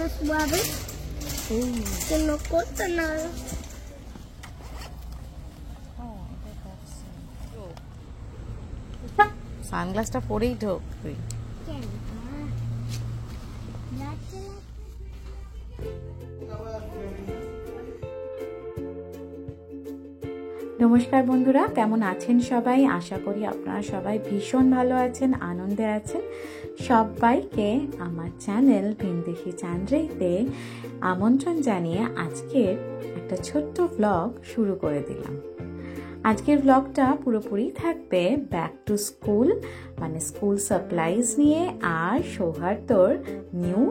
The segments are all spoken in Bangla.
suave que no corta nada. সানগ্লাসটা পরেই ঢোক তুই। নমস্কার বন্ধুরা, কেমন আছেন সবাই? আশা করি আপনারা সবাই ভীষণ ভালো আছেন, আনন্দে আছেন। সবাইকে আমার চ্যানেল ভিনদেশি চান্দ্রেইতে আমন্ত্রণ জানিয়ে আজকের একটা ছোট্ট ব্লগ শুরু করে দিলাম। আজকের ব্লগটা পুরোপুরি থাকবে ব্যাক টু স্কুল, মানে স্কুল সাপ্লাইজ নিয়ে, আর সৌহার্দ্যর নিউ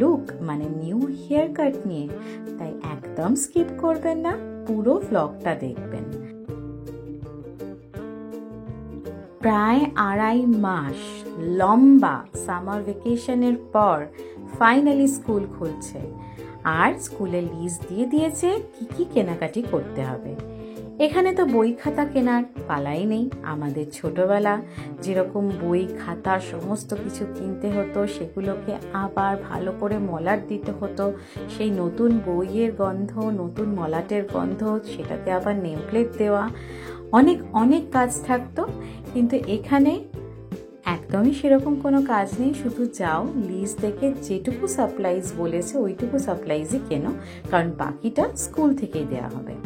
লুক মানে নিউ হেয়ার কাট নিয়ে। তাই একদম স্কিপ করবেন না, পুরো ব্লগটা দেখবেন। প্রায় 2.5 মাস লম্বা সামার ভ্যাকেশনের পর ফাইনালি স্কুল খুলছে, আর স্কুলে লিস্ট দিয়ে দিয়েছে কি কি কেনাকাটি করতে হবে। এখানে তো বই খাতা কেনার পালাই নেই। আমাদের ছোটবেলা যেরকম বই খাতা সমস্ত কিছু কিনতে হতো, সেগুলোকে আবার ভালো করে মলাট দিতে হতো, সেই নতুন বইয়ের গন্ধ, নতুন মলাটের গন্ধ, সেটাতে আবার নেম প্লেট দেওয়া, অনেক অনেক কাজ থাকতো। কিন্তু এখানে একদমই সেরকম কোনো কাজ নেই। শুধু যাও, লিস্ট দেখে যেটুকু সাপ্লাইজ বলেছে ওইটুকু সাপ্লাইজই কেনো, কারণ বাকিটা স্কুল থেকেই দেওয়া হবে।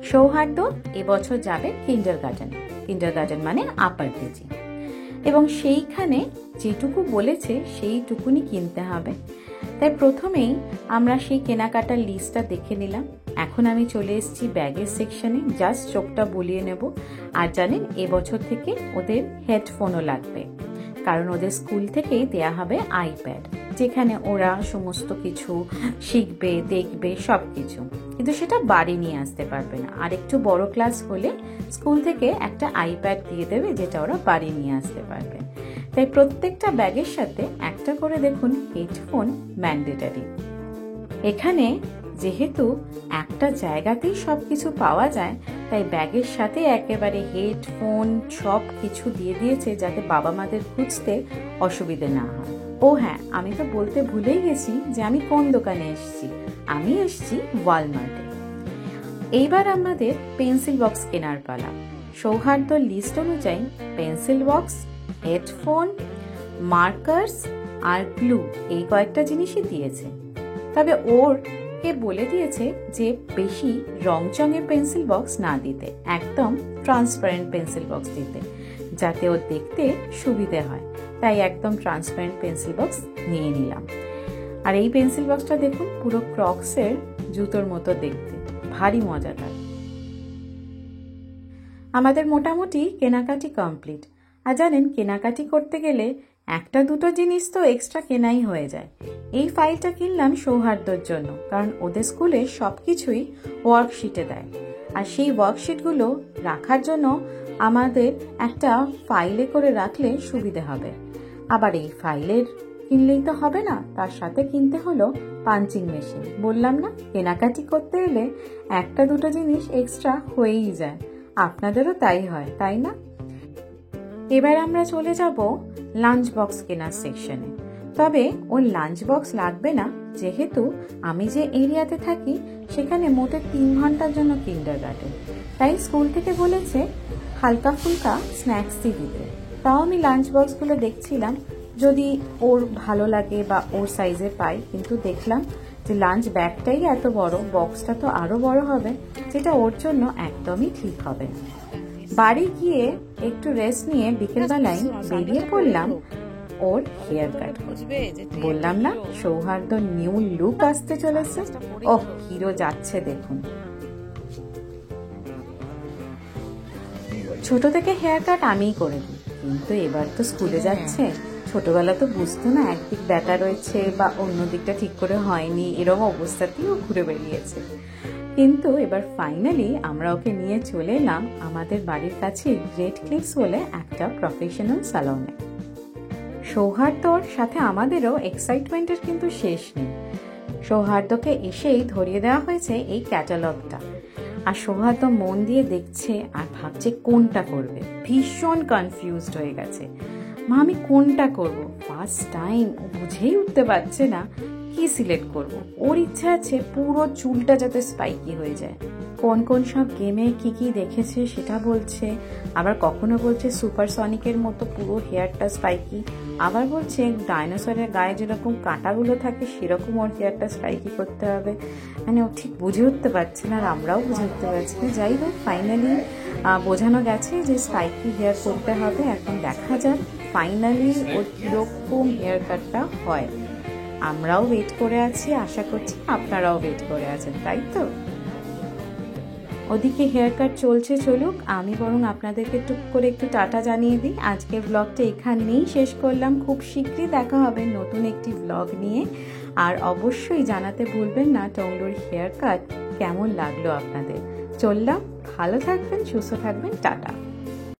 সৌহার্দ্য এবছর যাবে কিন্ডারগার্টেন মানে আপার কেজি, এবং সেইখানে যেটুকু বলেছে সেইটুকুনি কিনতে হবে। তাই প্রথমেই আমরা সেই কেনাকাটার লিস্টটা দেখে নিলাম। এখন আমি চলে এসেছি ব্যাগের সেকশনে, জাস্ট চোখটা বুলিয়ে নেব। আর জানেন, এবছর থেকে ওদের হেডফোনও লাগবে, কারণ ওদের স্কুল থেকেই দেয়া হবে আইপ্যাড, যেখানে ওরা সমস্ত কিছু শিখবে, দেখবে, সব কিছু। কিন্তু সেটা বাড়ি নিয়ে আসতে পারবে না। আর একটু বড় ক্লাস হলে স্কুল থেকে একটা আইপ্যাড দিয়ে দেবে, যেটা ওরা বাড়ি নিয়ে আসতে পারবে। তাই প্রত্যেকটা ব্যাগের সাথে একটা করে দেখুন হেডফোন ম্যান্ডেটারি। এখানে যেহেতু একটা জায়গাতেই সব কিছু পাওয়া যায়, তাই ব্যাগের সাথে একেবারে হেডফোন সব কিছু দিয়ে দিয়েছে, যাতে বাবা মাদের খুঁজতে অসুবিধে না হয়। ও হ্যাঁ, আমি তো বলতে ভুলেই গেছি যে আমি কোন দোকানে এসেছি। আমি এসেছি ওয়ালমার্টে। এইবার আমাদের পেন্সিল বক্স কেনার পালা। সৌহার্দ্য লিস্ট অনুযায়ী পেন্সিল বক্স, হেডফোন, মার্কার্স আর গ্লু, এই কয়েকটা জিনিসই দিয়েছে। তবে ওরকে বলে দিয়েছে যে বেশি রংচঙের পেন্সিল বক্স না দিতে, একদম ট্রান্সপারেন্ট পেন্সিল বক্স দিতে, যাতে ওর দেখতে সুবিধে হয়। তাই একদম ট্রান্সপারেন্ট পেন্সিল বক্স নিয়ে নিলাম। আর এই পেন্সিল বক্সটা দেখুন, পুরো ক্রক্সের জুতোর মতো দেখতে, ভারী মজাদার। আমাদের মোটামুটি কেনাকাটি কমপ্লিট। আর জানেন, কেনাকাটি করতে গেলে একটা দুটো জিনিস তো এক্সট্রা কেনাই হয়ে যায়। এই ফাইলটা কিনলাম সৌহার্দ্যর জন্য, কারণ ওদের স্কুলে সব কিছুই ওয়ার্কশিটে দেয়, আর সেই ওয়ার্কশিটগুলো রাখার জন্য আমাদের একটা ফাইলে করে রাখলে সুবিধে হবে। আবার এই ফাইলের কিনলেই তো হবে না, তার সাথে কিনতে হলো পাঞ্চিং মেশিন। বললাম না, কেনাকাটি করতে এলে একটা দুটো জিনিস এক্সট্রা হয়েই যায়। আপনাদেরও তাই হয়, তাই না? এবার আমরা চলে যাব লাঞ্চ বক্স কেনার সেকশনে। তবে ওর লাঞ্চ বক্স লাগবে না, যেহেতু আমি যে এরিয়াতে থাকি সেখানে মোটে 3 ঘন্টার জন্য কিন্ডারগার্টেন। তাই স্কুল থেকে বলেছে হালকা ফুলকা স্ন্যাক্সই দিতে। তাও আমি লাঞ্চ বক্সগুলো দেখছিলাম, যদি ওর ভালো লাগে বা ওর সাইজে পাই। কিন্তু দেখলাম যে লাঞ্চ ব্যাগটাই এত বড়, বক্সটা তো আরো বড় হবে, যেটা ওর জন্য একদমই ঠিক হবে না। বাড়ি গিয়ে একটু রেস্ট নিয়ে বিকেলবেলায় বেরিয়ে পড়লাম ওর হেয়ার কাট করতে। বললাম না, সৌহার্দ্য নিউ লুক আসতে চলেছে। ওহ, হিরো যাচ্ছে দেখুন। ছোট থেকে হেয়ার কাট আমিই করে দিই, কিন্তু এবার তো স্কুলে যাচ্ছে। ছোটবেলা তো বুঝতো না একদিক ব্যথা রয়েছে বা অন্য দিকটা ঠিক করে হয়নি, এরকম অবস্থাতেও ঘুরে বেরিয়েছে। কিন্তু এবার ফাইনালি আমরা ওকে নিয়ে চলে এলাম আমাদের বাড়ির কাছে গ্রেট ক্লিপস বলে একটা প্রফেশনাল সালনে। সৌহার্দ্যর সাথে আমাদেরও এক্সাইটমেন্টের কিন্তু শেষ নেই। সৌহার্দ্যকে এসেই ধরিয়ে দেওয়া হয়েছে এই ক্যাটালগটা, আর সৌহার্দ্য মন দিয়ে দেখছে আর ভাবছে কোনটা করবে। ভীষণ কনফিউজড হয়ে গেছে। মা আমি কোনটা করব? ফার্স্ট টাইম ও বুঝেই উঠতে পারছে না কি সিলেক্ট করব। ওর ইচ্ছা আছে পুরো চুলটা যাতে স্পাইকি হয়ে যায়। কোন কোন সব গেমে কি কি দেখেছে সেটা বলছে, আবার কখনো বলছে সুপারসনিকের মতো পুরো হেয়ারটা স্পাইকি, আবার বলছে ডাইনোসরের গায়ে যেরকম কাঁটাগুলো থাকে সেরকম ওর হেয়ারটা স্পাইকি করতে হবে। মানে ও ঠিক বুঝে উঠতে পারছে না, আর আমরাও বুঝে উঠতে পারছি না। যাই হোক, ফাইনালি বোঝানো গেছে যে স্পাইকি হেয়ার করতে হবে। এখন দেখা যাক ফাইনালি ওর কীরকম হেয়ার কাটটা হয়। আমরাও ওয়েট করে আছি, আশা করছি আপনারাও ওয়েট করে আছেন, তাই তো? ওদিকে হেয়ার কাট চলছে, চলুক, আমি বরং আপনাদেরকে টুক করে একটু টাটা জানিয়ে দিই। আজকের ব্লগটা এখানেই শেষ করলাম। খুব শীঘ্রই দেখা হবে নতুন একটি ব্লগ নিয়ে। আর অবশ্যই জানাতে ভুলবেন না টংডুর হেয়ার কাট কেমন লাগলো আপনাদের। চললাম, ভালো থাকবেন, সুস্থ থাকবেন, টাটা।